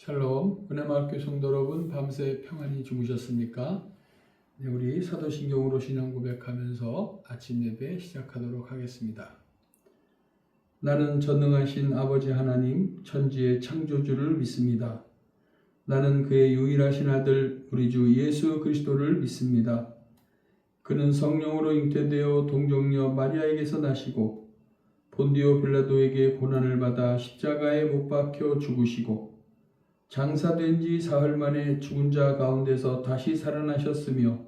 샬롬, 은혜마을교회 성도 여러분, 밤새 평안히 주무셨습니까? 네, 우리 사도신경으로 신앙 고백하면서 아침 예배 시작하도록 하겠습니다. 나는 전능하신 아버지 하나님, 천지의 창조주를 믿습니다. 나는 그의 유일하신 아들, 우리 주 예수 그리스도를 믿습니다. 그는 성령으로 잉태되어 동정녀 마리아에게서 나시고 본디오 빌라도에게 고난을 받아 십자가에 못 박혀 죽으시고 장사된 지 사흘 만에 죽은 자 가운데서 다시 살아나셨으며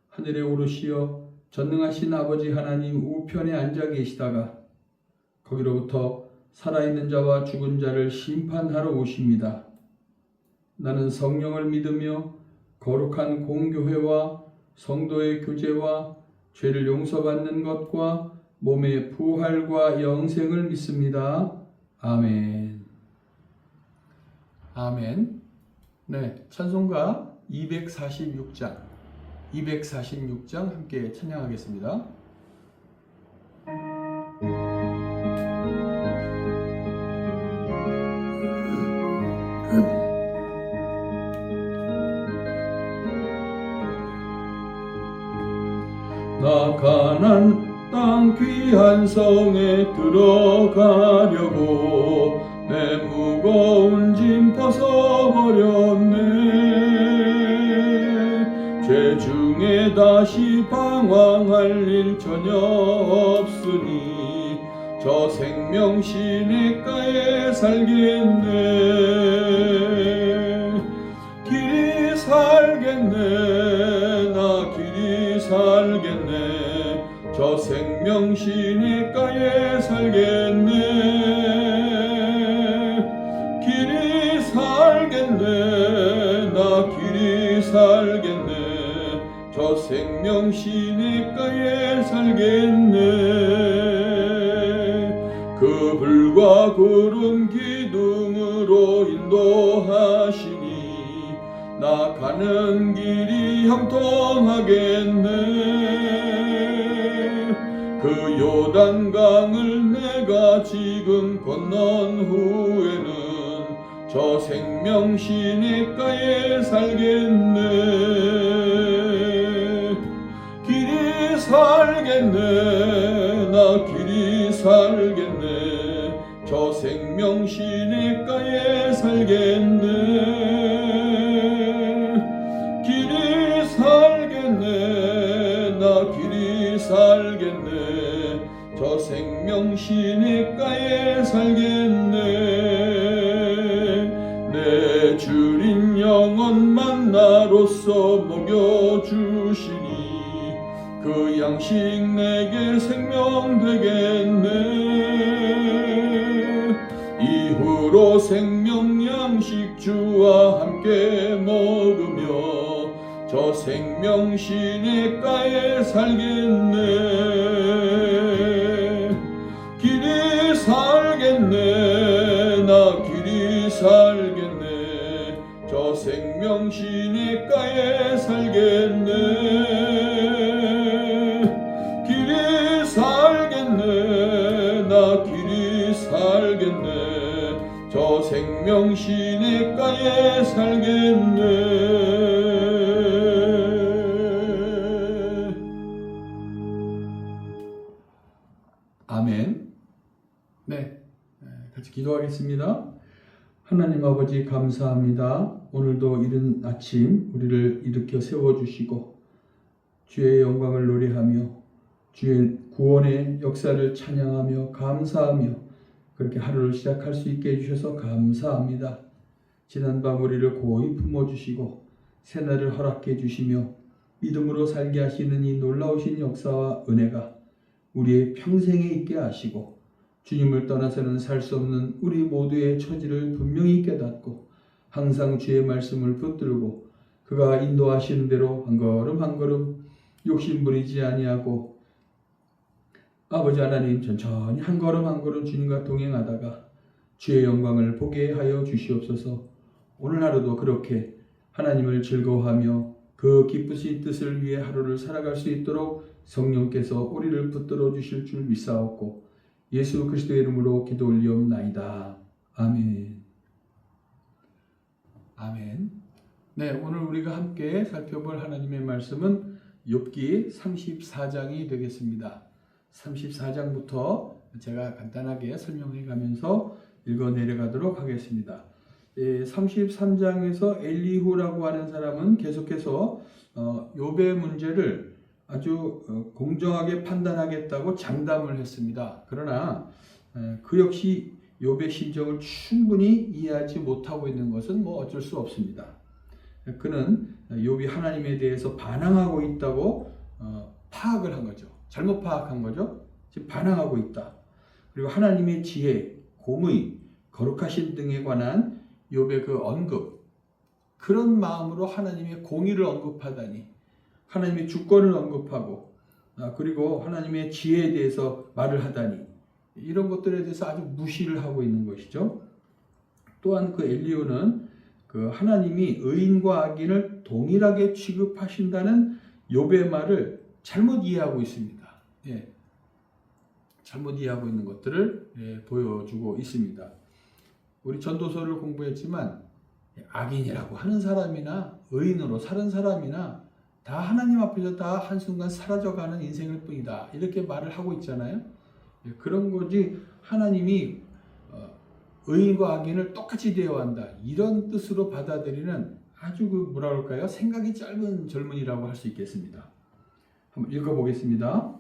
하늘에 오르시어 전능하신 아버지 하나님 우편에 앉아 계시다가 거기로부터 살아있는 자와 죽은 자를 심판하러 오십니다. 나는 성령을 믿으며 거룩한 공교회와 성도의 교제와 죄를 용서받는 것과 몸의 부활과 영생을 믿습니다. 아멘. 아멘. 네, 찬송가 246장 함께 찬양하겠습니다. 나 가난 땅 귀한 성에 들어가려고 내 무거운 짐 벗어버렸네. 죄 중에 다시 방황할 일 전혀 없으니 저 생명 시냇가에 살겠네. 길이 살겠네. 나 길이 살겠네. 저 생명 시냇가에 살겠네. 길이 살겠네. 나 길이 살겠네. 저 생명 시냇가에 살겠네. 그 불과 구름 기둥으로 인도하시니 나 가는 길이 형통하겠네. 그 요단강을 내가 지금 건넌 후에는 저 생명 시냇가에 살겠네. 길이 살겠네. 나 길이 살겠네. 저 생명 시냇가에 살겠네. 길이 살겠네. 나 길이 살겠네. 저 생명 시냇가에 살겠네. 내 주린 영원 만나로서 먹여주시니 그 양식 내게 생명 되겠네. 이후로 생명 양식 주와 함께 먹으며 저 생명 시냇가에 살겠네. 길이 살겠네. 나 길이 살겠네. 저 생명 시냇가에 살겠네. 길이 살겠네. 나 길이 살겠네. 저 생명 시냇가에 살겠네. 아멘. 네, 같이 기도하겠습니다. 하나님 아버지 감사합니다. 오늘도 이른 아침 우리를 일으켜 세워주시고 주의 영광을 노래하며 주의 구원의 역사를 찬양하며 감사하며 그렇게 하루를 시작할 수 있게 해주셔서 감사합니다. 지난밤 우리를 고이 품어주시고 새날을 허락해 주시며 믿음으로 살게 하시는 이 놀라우신 역사와 은혜가 우리의 평생에 있게 하시고 주님을 떠나서는 살 수 없는 우리 모두의 처지를 분명히 깨닫고 항상 주의 말씀을 붙들고 그가 인도하시는 대로 한 걸음 한 걸음 욕심부리지 아니하고 아버지 하나님 천천히 한 걸음 한 걸음 주님과 동행하다가 주의 영광을 보게 하여 주시옵소서. 오늘 하루도 그렇게 하나님을 즐거워하며 그 기쁘신 뜻을 위해 하루를 살아갈 수 있도록 성령께서 우리를 붙들어 주실 줄 믿사옵고 예수 그리스도의 이름으로 기도 올리옵나이다. 아멘. 네, 오늘 우리가 함께 살펴볼 하나님의 말씀은 욥기 34장이 되겠습니다. 34장부터 제가 간단하게 설명해 가면서 읽어 내려가도록 하겠습니다. 33장에서 엘리후라고 하는 사람은 계속해서 욥의 문제를 아주 공정하게 판단하겠다고 장담을 했습니다. 그러나 그 역시 욥의 심정을 충분히 이해하지 못하고 있는 것은 어쩔 수 없습니다. 그는 욥이 하나님에 대해서 반항하고 있다고 파악을 한 거죠. 잘못 파악한 거죠. 지금 반항하고 있다. 그리고 하나님의 지혜, 공의, 거룩하신 등에 관한 욥의 그 언급, 그런 마음으로 하나님의 공의를 언급하다니, 하나님의 주권을 언급하고, 그리고 하나님의 지혜에 대해서 말을 하다니, 이런 것들에 대해서 아주 무시를 하고 있는 것이죠. 또한 그 엘리후는 그 하나님이 의인과 악인을 동일하게 취급하신다는 욥의 말을 잘못 이해하고 있습니다. 잘못 이해하고 있는 것들을 보여주고 있습니다. 우리 전도서를 공부했지만 악인이라고 하는 사람이나 의인으로 사는 사람이나 다 하나님 앞에서 다 한순간 사라져가는 인생일 뿐이다. 이렇게 말을 하고 있잖아요. 그런 거지 하나님이 의인과 악인을 똑같이 대우한다. 이런 뜻으로 받아들이는 아주 뭐라 그럴까요? 생각이 짧은 젊은이라고 할 수 있겠습니다. 한번 읽어보겠습니다.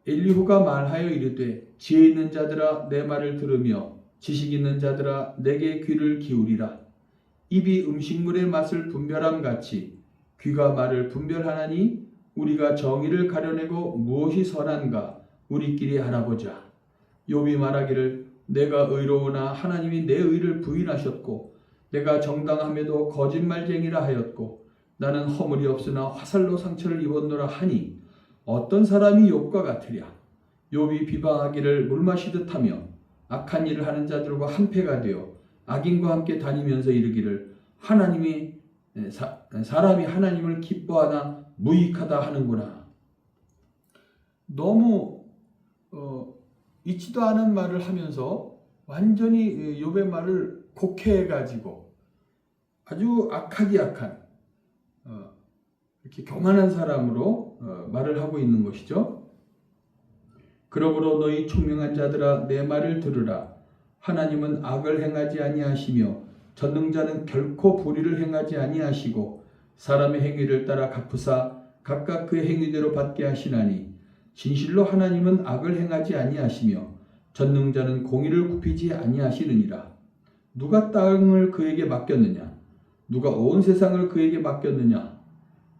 엘리후가 말하여 이르되 지혜 있는 자들아 내 말을 들으며 지식 있는 자들아 내게 귀를 기울이라. 입이 음식물의 맛을 분별함 같이 귀가 말을 분별하나니 우리가 정의를 가려내고 무엇이 선한가 우리끼리 알아보자. 욥이 말하기를 내가 의로우나 하나님이 내 의를 부인하셨고 내가 정당함에도 거짓말쟁이라 하였고 나는 허물이 없으나 화살로 상처를 입었노라 하니 어떤 사람이 욥과 같으랴. 욥이 비방하기를 물 마시듯 하며 악한 일을 하는 자들과 한패가 되어 악인과 함께 다니면서 이르기를 사람이 하나님을 기뻐하나 무익하다 하는구나. 너무 있지도 않은 말을 하면서 완전히 욥의 말을 곡해가지고 아주 악하디 악한 이렇게 교만한 사람으로 말을 하고 있는 것이죠. 그러므로 너희 총명한 자들아 내 말을 들으라. 하나님은 악을 행하지 아니하시며 전능자는 결코 불의를 행하지 아니하시고 사람의 행위를 따라 갚으사 각각 그의 행위대로 받게 하시나니 진실로 하나님은 악을 행하지 아니하시며 전능자는 공의를 굽히지 아니하시느니라. 누가 땅을 그에게 맡겼느냐? 누가 온 세상을 그에게 맡겼느냐?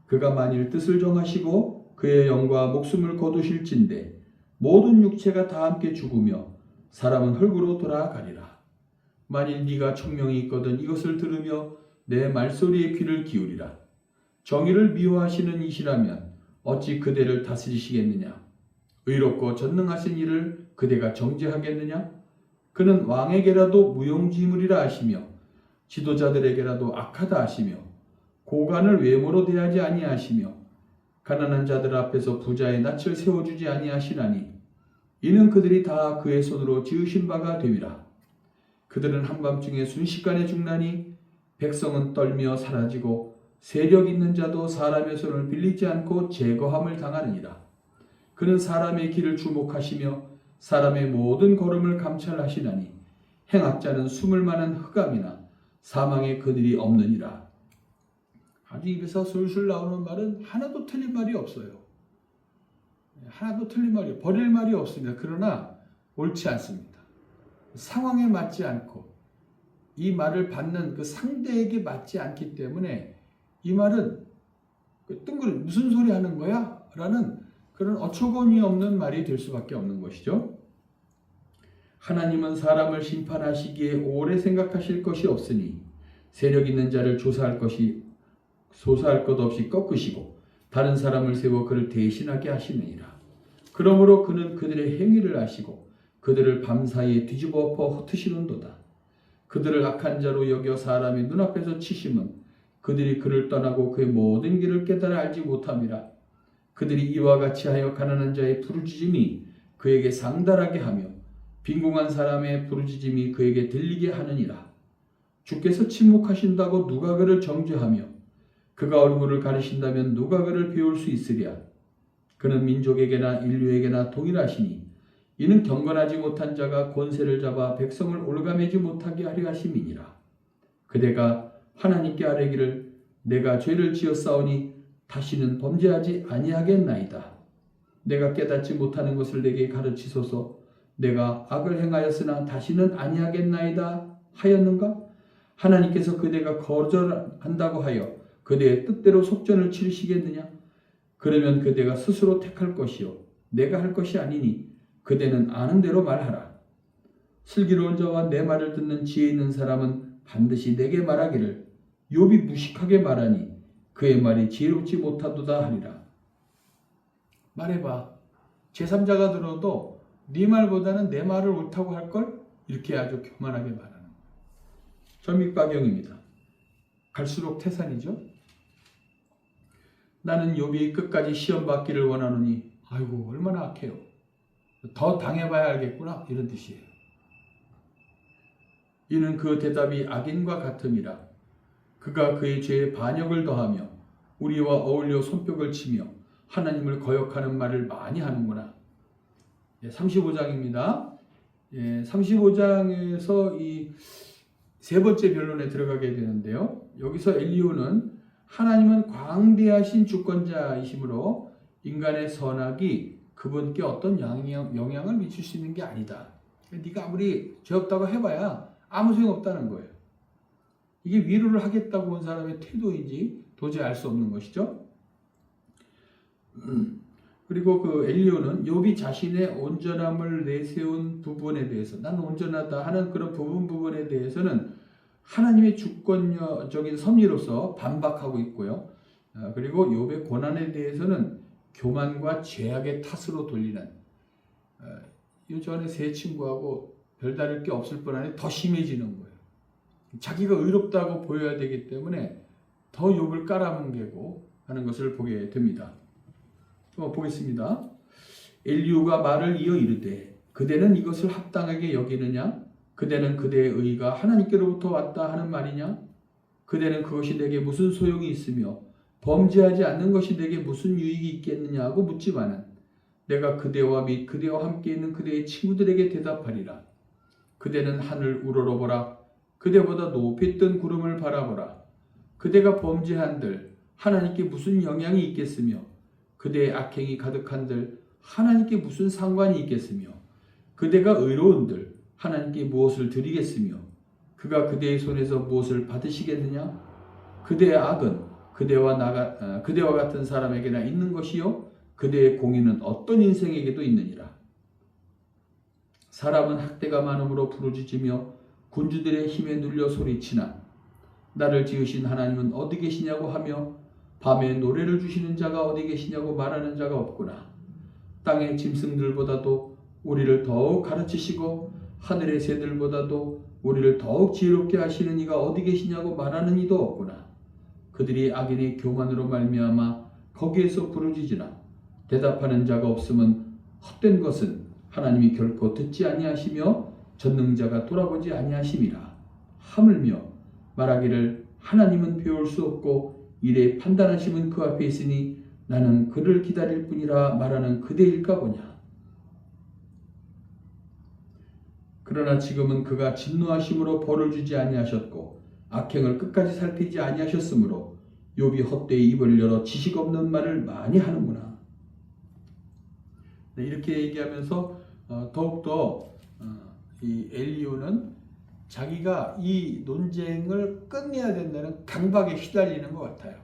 그가 만일 뜻을 정하시고 그의 영과 목숨을 거두실진대 모든 육체가 다 함께 죽으며 사람은 흙으로 돌아가리라. 만일 네가 총명이 있거든 이것을 들으며 내 말소리에 귀를 기울이라. 정의를 미워하시는 이시라면 어찌 그대를 다스리시겠느냐? 의롭고 전능하신 이를 그대가 정죄하겠느냐? 그는 왕에게라도 무용지물이라 하시며 지도자들에게라도 악하다 하시며 고관을 외모로 대하지 아니하시며 가난한 자들 앞에서 부자의 낯을 세워주지 아니하시나니 이는 그들이 다 그의 손으로 지으신 바가 됨이라. 그들은 한밤중에 순식간에 죽나니 백성은 떨며 사라지고 세력 있는 자도 사람의 손을 빌리지 않고 제거함을 당하느니라. 그는 사람의 길을 주목하시며 사람의 모든 걸음을 감찰하시나니 행악자는 숨을 만한 흑암이나 사망에 그들이 없느니라. 아주 입에서 술술 나오는 말은 하나도 틀린 말이 없어요. 하나도 틀린 말이 버릴 말이 없습니다. 그러나 옳지 않습니다. 상황에 맞지 않고 이 말을 받는 그 상대에게 맞지 않기 때문에 이 말은 뜬구름 무슨 소리 하는 거야? 라는 그런 어처구니 없는 말이 될 수밖에 없는 것이죠. 하나님은 사람을 심판하시기에 오래 생각하실 것이 없으니 세력 있는 자를 조사할 것 없이 꺾으시고 다른 사람을 세워 그를 대신하게 하시느니라. 그러므로 그는 그들의 행위를 아시고 그들을 밤사이에 뒤집어 엎어 흩으시는도다. 그들을 악한 자로 여겨 사람의 눈앞에서 치심은 그들이 그를 떠나고 그의 모든 길을 깨달아 알지 못함이라. 그들이 이와 같이 하여 가난한 자의 부르짖음이 그에게 상달하게 하며 빈궁한 사람의 부르짖음이 그에게 들리게 하느니라. 주께서 침묵하신다고 누가 그를 정죄하며 그가 얼굴을 가리신다면 누가 그를 비울 수 있으랴. 그는 민족에게나 인류에게나 동일하시니 이는 경건하지 못한 자가 권세를 잡아 백성을 올가매지 못하게 하려 하심이니라. 그대가 하나님께 아뢰기를 내가 죄를 지었사오니 다시는 범죄하지 아니하겠나이다. 내가 깨닫지 못하는 것을 내게 가르치소서. 내가 악을 행하였으나 다시는 아니하겠나이다 하였는가? 하나님께서 그대가 거절한다고 하여 그대의 뜻대로 속전을 치르시겠느냐? 그러면 그대가 스스로 택할 것이요 내가 할 것이 아니니 그대는 아는 대로 말하라. 슬기로운 자와 내 말을 듣는 지혜 있는 사람은 반드시 내게 말하기를 욥이 무식하게 말하니 그의 말이 지혜롭지 못하도다 하리라. 말해봐. 제3자가 들어도 네 말보다는 내 말을 옳다고 할걸? 이렇게 아주 교만하게 말하는 거예요. 전mit과경입니다. 갈수록 태산이죠. 나는 욥이 끝까지 시험받기를 원하노니 아이고 얼마나 악해요. 더 당해봐야 알겠구나 이런 뜻이에요. 이는 그 대답이 악인과 같음이라. 그가 그의 죄에 반역을 더하며 우리와 어울려 손뼉을 치며 하나님을 거역하는 말을 많이 하는구나. 35장입니다. 35장에서 이 세 번째 변론에 들어가게 되는데요. 여기서 엘리후는 하나님은 광대하신 주권자이시므로 인간의 선악이 그분께 어떤 영향을 미칠 수 있는 게 아니다. 네가 아무리 죄 없다고 해봐야 아무 소용없다는 거예요. 이게 위로를 하겠다고 온 사람의 태도인지 도저히 알 수 없는 것이죠. 그리고 그 엘리후는 욥이 자신의 온전함을 내세운 부분에 대해서 나는 온전하다 하는 그런 부분에 대해서는 하나님의 주권적인 섭리로서 반박하고 있고요. 그리고 욥의 고난에 대해서는 교만과 죄악의 탓으로 돌리는 이 전에 세 친구하고 별다를 게 없을 뿐 아니라 더 심해지는 거예요. 자기가 의롭다고 보여야 되기 때문에 더 욥을 깔아뭉개고 하는 것을 보게 됩니다. 보겠습니다. 엘리후가 말을 이어 이르되 그대는 이것을 합당하게 여기느냐? 그대는 그대의 의가 하나님께로부터 왔다 하는 말이냐? 그대는 그것이 내게 무슨 소용이 있으며 범죄하지 않는 것이 내게 무슨 유익이 있겠느냐고 묻지만은 내가 그대와 및 그대와 함께 있는 그대의 친구들에게 대답하리라. 그대는 하늘 우러러보라. 그대보다 높이 뜬 구름을 바라보라. 그대가 범죄한들 하나님께 무슨 영향이 있겠으며 그대의 악행이 가득한들 하나님께 무슨 상관이 있겠으며 그대가 의로운들 하나님께 무엇을 드리겠으며 그가 그대의 손에서 무엇을 받으시겠느냐? 그대의 악은 그대와 같은 사람에게나 있는 것이요 그대의 공의는 어떤 인생에게도 있느니라. 사람은 학대가 많음으로 부르짖으며 군주들의 힘에 눌려 소리치나 나를 지으신 하나님은 어디 계시냐고 하며 밤에 노래를 주시는 자가 어디 계시냐고 말하는 자가 없구나. 땅의 짐승들보다도 우리를 더욱 가르치시고 하늘의 새들보다도 우리를 더욱 지혜롭게 하시는 이가 어디 계시냐고 말하는 이도 없구나. 그들이 악인의 교만으로 말미암아 거기에서 부르짖으나 대답하는 자가 없음은 헛된 것은 하나님이 결코 듣지 아니하시며 전능자가 돌아보지 아니하심이라. 하물며 말하기를 하나님은 배울 수 없고 이래 판단하심은 그 앞에 있으니 나는 그를 기다릴 뿐이라 말하는 그대일까 보냐. 그러나 지금은 그가 진노하심으로 벌을 주지 아니하셨고 악행을 끝까지 살피지 아니하셨으므로 욥이 헛되이 입을 열어 지식 없는 말을 많이 하는구나. 네, 이렇게 얘기하면서 더욱더 이 엘리후는 자기가 이 논쟁을 끝내야 된다는 강박에 휘달리는 것 같아요.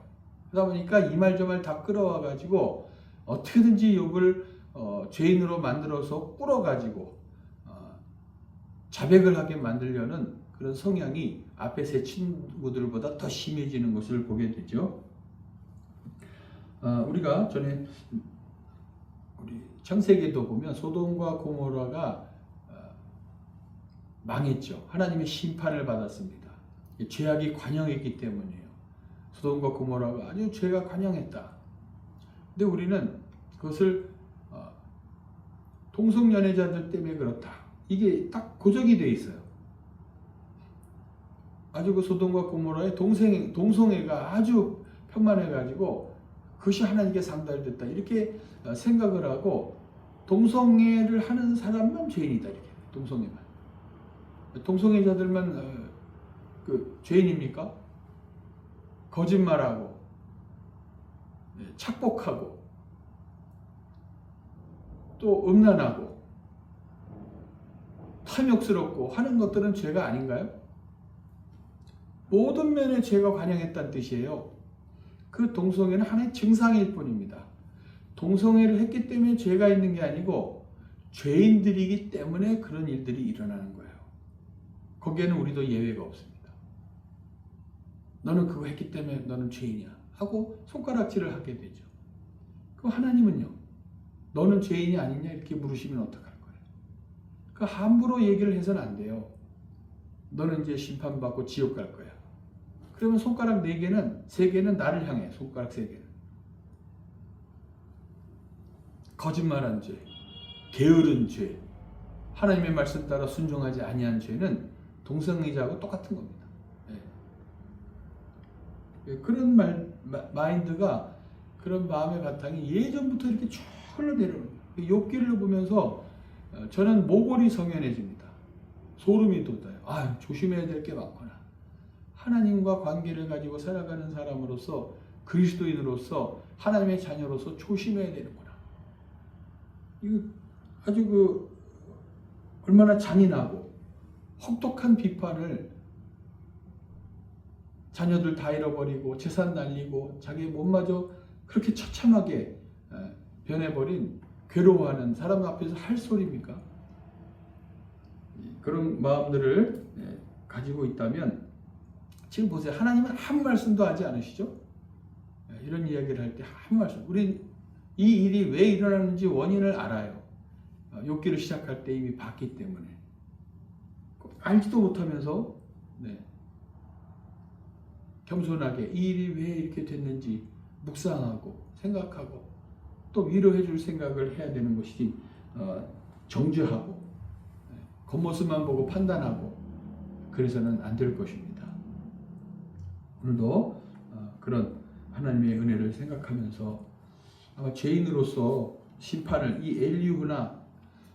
그러다 보니까 이 말 저 말 다 끌어와가지고 어떻게든지 욥을 죄인으로 만들어서 꿇어가지고 자백을 하게 만들려는 그런 성향이 앞에 세 친구들보다 더 심해지는 것을 보게 되죠. 우리가 전에 우리 창세기도 보면 소돔과 고모라가 망했죠. 하나님의 심판을 받았습니다. 죄악이 관영했기 때문이에요. 소돔과 고모라가 아주 죄가 관영했다. 근데 우리는 그것을 동성연애자들 때문에 그렇다. 이게 딱 고정이 돼 있어요. 아주 그 소돔과 고모라의 동성애가 아주 편만해가지고 그것이 하나님께 상달됐다 이렇게 생각을 하고 동성애를 하는 사람만 죄인이다 이렇게 동성애만 동성애자들만 그 죄인입니까? 거짓말하고 착복하고 또 음란하고 탐욕스럽고 하는 것들은 죄가 아닌가요? 모든 면에 죄가 관영했다는 뜻이에요. 그 동성애는 하나의 증상일 뿐입니다. 동성애를 했기 때문에 죄가 있는 게 아니고 죄인들이기 때문에 그런 일들이 일어나는 거예요. 거기에는 우리도 예외가 없습니다. 너는 그거 했기 때문에 너는 죄인이야 하고 손가락질을 하게 되죠. 그럼 하나님은요, 너는 죄인이 아니냐 이렇게 물으시면 어떡할 거예요? 그 함부로 얘기를 해서는 안 돼요. 너는 이제 심판받고 지옥 갈 거야. 그러면 손가락 4개는 3개는 나를 향해 손가락 3개는 거짓말한 죄, 게으른 죄, 하나님의 말씀 따라 순종하지 아니한 죄는 동성애자하고 똑같은 겁니다. 그런 마인드가 그런 마음의 바탕이 예전부터 이렇게 쭉 흘러내려오는 거예요. 욥기를 보면서 저는 모골이 성연해집니다. 소름이 돋아요. 아, 조심해야 될 게 많구나. 하나님과 관계를 가지고 살아가는 사람으로서 그리스도인으로서 하나님의 자녀로서 조심해야 되는구나. 이거 아주 얼마나 잔인하고 혹독한 비판을 자녀들 다 잃어버리고 재산 날리고 자기 몸마저 그렇게 처참하게 변해버린 괴로워하는 사람 앞에서 할 소리입니까? 그런 마음들을 가지고 있다면 지금 보세요. 하나님은 한 말씀도 하지 않으시죠? 이런 이야기를 할 때 한 말씀. 우리 이 일이 왜 일어나는지 원인을 알아요. 욥기를 시작할 때 이미 봤기 때문에. 알지도 못하면서 겸손하게 이 일이 왜 이렇게 됐는지 묵상하고 생각하고 또 위로해 줄 생각을 해야 되는 것이지 정죄하고 겉모습만 보고 판단하고 그래서는 안 될 것입니다. 오늘도 그런 하나님의 은혜를 생각하면서 아마 죄인으로서 심판을 이 엘리후나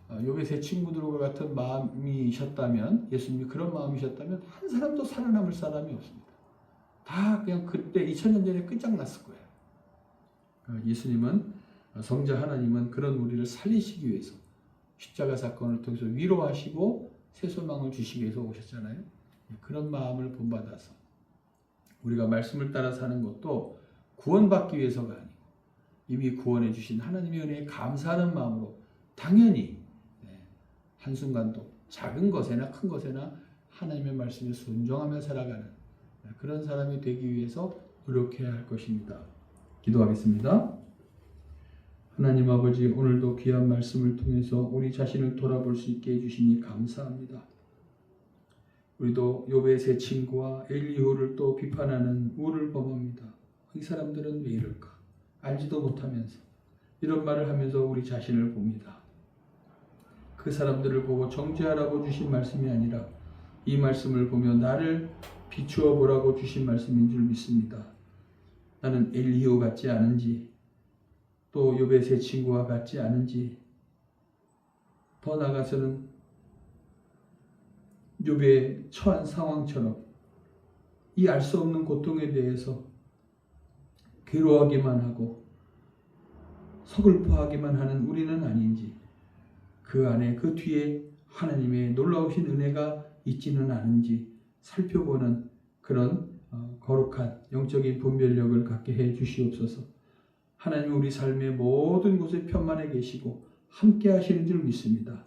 욥의 세 친구들과 같은 마음이셨다면 예수님이 그런 마음이셨다면 한 사람도 살아남을 사람이 없습니다. 다 그냥 그때 2000년 전에 끝장났을 거예요. 예수님은 성자 하나님은 그런 우리를 살리시기 위해서 십자가 사건을 통해서 위로하시고 새 소망을 주시기 위해서 오셨잖아요. 그런 마음을 본받아서 우리가 말씀을 따라 사는 것도 구원받기 위해서가 아니고 이미 구원해 주신 하나님의 은혜에 감사하는 마음으로 당연히 한순간도 작은 것에나 큰 것에나 하나님의 말씀에 순종하며 살아가는 그런 사람이 되기 위해서 노력해야 할 것입니다. 기도하겠습니다. 하나님 아버지, 오늘도 귀한 말씀을 통해서 우리 자신을 돌아볼 수 있게 해주시니 감사합니다. 우리도 욥의 세 친구와 엘리후를 또 비판하는 우를 범합니다. 이 사람들은 왜 이럴까? 알지도 못하면서 이런 말을 하면서 우리 자신을 봅니다. 그 사람들을 보고 정죄하라고 주신 말씀이 아니라 이 말씀을 보며 나를 비추어 보라고 주신 말씀인 줄 믿습니다. 나는 엘리후 같지 않은지 또 욥의 세 친구와 같지 않은지 더 나아가서는 욥의 처한 상황처럼 이 알 수 없는 고통에 대해서 괴로워하기만 하고 서글퍼하기만 하는 우리는 아닌지 그 안에 그 뒤에 하나님의 놀라우신 은혜가 있지는 않은지 살펴보는 그런 거룩한 영적인 분별력을 갖게 해 주시옵소서. 하나님 우리 삶의 모든 곳에 편만해 계시고 함께 하시는 줄 믿습니다.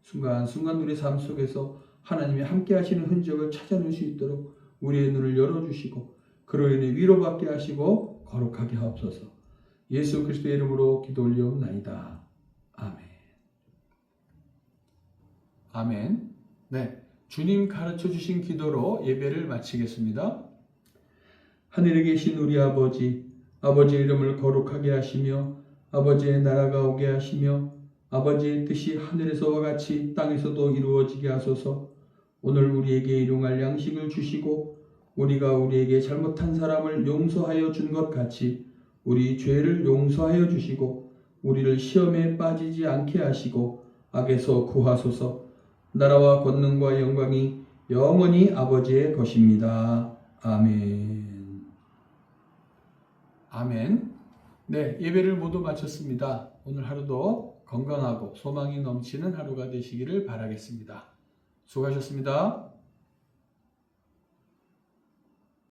순간순간 우리 삶 속에서 하나님의 함께 하시는 흔적을 찾아낼 수 있도록 우리의 눈을 열어주시고 그로 인해 위로받게 하시고 거룩하게 하옵소서. 예수 그리스도의 이름으로 기도 올리옵나이다. 아멘. 아멘. 네, 주님 가르쳐 주신 기도로 예배를 마치겠습니다. 하늘에 계신 우리 아버지, 아버지의 이름을 거룩하게 하시며 아버지의 나라가 오게 하시며 아버지의 뜻이 하늘에서와 같이 땅에서도 이루어지게 하소서. 오늘 우리에게 일용할 양식을 주시고 우리가 우리에게 잘못한 사람을 용서하여 준 것 같이 우리 죄를 용서하여 주시고 우리를 시험에 빠지지 않게 하시고 악에서 구하소서. 나라와 권능과 영광이 영원히 아버지의 것입니다. 아멘. 아멘. 네, 예배를 모두 마쳤습니다. 오늘 하루도 건강하고 소망이 넘치는 하루가 되시기를 바라겠습니다. 수고하셨습니다.